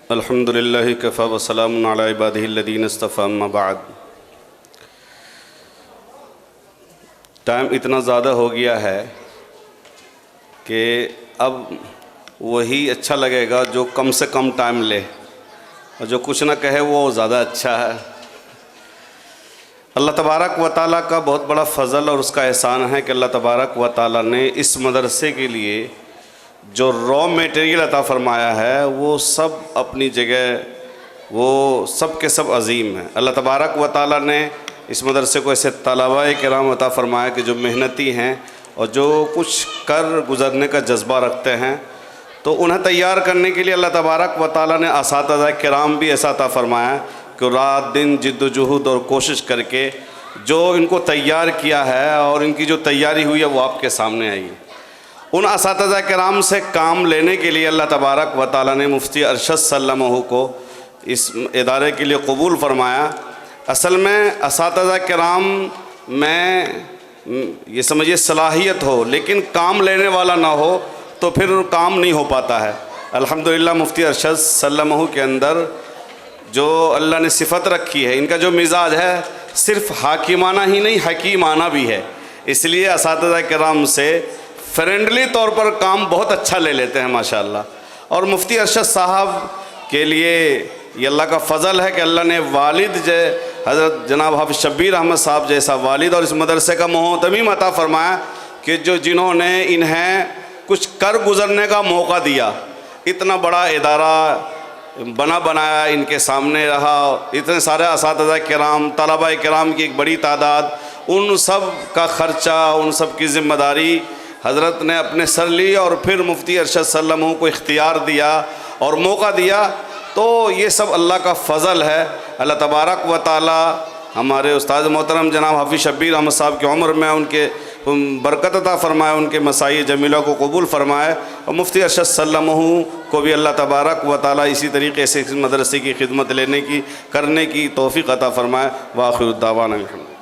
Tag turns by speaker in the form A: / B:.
A: الحمدللہ کفی وسلام علی عبادہ الذین اصطفیٰ اما بعد۔ ٹائم اتنا زیادہ ہو گیا ہے کہ اب وہی اچھا لگے گا جو کم سے کم ٹائم لے، اور جو کچھ نہ کہے وہ زیادہ اچھا ہے۔ اللہ تبارک و تعالیٰ کا بہت بڑا فضل اور اس کا احسان ہے کہ اللہ تبارک و تعالیٰ نے اس مدرسے کے لیے جو را میٹیریل عطا فرمایا ہے وہ سب اپنی جگہ وہ سب کے سب عظیم ہیں۔ اللہ تبارک و تعالیٰ نے اس مدرسے کو ایسے طلباء کرام عطا فرمایا کہ جو محنتی ہیں اور جو کچھ کر گزرنے کا جذبہ رکھتے ہیں، تو انہیں تیار کرنے کے لیے اللہ تبارک و تعالیٰ نے اساتذہ کرام بھی ایسا عطا فرمایا کہ رات دن جد و جہد اور کوشش کر کے جو ان کو تیار کیا ہے اور ان کی جو تیاری ہوئی ہے وہ آپ کے سامنے آئی۔ ان اساتذہ کرام سے کام لینے کے لیے اللہ تبارک و تعالیٰ نے مفتی ارشد سلمہ کو اس ادارے کے لیے قبول فرمایا۔ اصل میں اساتذہ کرام میں یہ سمجھیے صلاحیت ہو لیکن کام لینے والا نہ ہو تو پھر کام نہیں ہو پاتا ہے۔ الحمدللہ مفتی ارشد سلمہ کے اندر جو اللہ نے صفت رکھی ہے، ان کا جو مزاج ہے صرف حاکمانہ ہی نہیں حکیمانہ بھی ہے، اس لیے اساتذہ کرام سے فرینڈلی طور پر کام بہت اچھا لے لیتے ہیں ماشاءاللہ۔ اور مفتی ارشد صاحب کے لیے یہ اللہ کا فضل ہے کہ اللہ نے والد حضرت جناب حافظ شبیر احمد صاحب جیسا والد اور اس مدرسے کا محتمم عطا فرمایا کہ جنہوں نے انہیں کچھ کر گزرنے کا موقع دیا۔ اتنا بڑا ادارہ بنایا ان کے سامنے رہا، اتنے سارے اساتذہ کرام طلباء کرام کی ایک بڑی تعداد، ان سب کا خرچہ ان سب کی ذمہ داری حضرت نے اپنے سر لی، اور پھر مفتی ارشد سلمہ کو اختیار دیا اور موقع دیا۔ تو یہ سب اللہ کا فضل ہے۔ اللہ تبارک و تعالی ہمارے استاد محترم جناب حافظ شبیر احمد صاحب کی عمر میں ان کے برکت عطا فرمائے، ان کے مساعی جمیلہ کو قبول فرمائے، اور مفتی ارشد سلمہ کو بھی اللہ تبارک و تعالی اسی طریقے سے اس مدرسے کی خدمت کرنے کی توفیق عطا فرمائے۔ وآخر الدعوانا الحمد للہ۔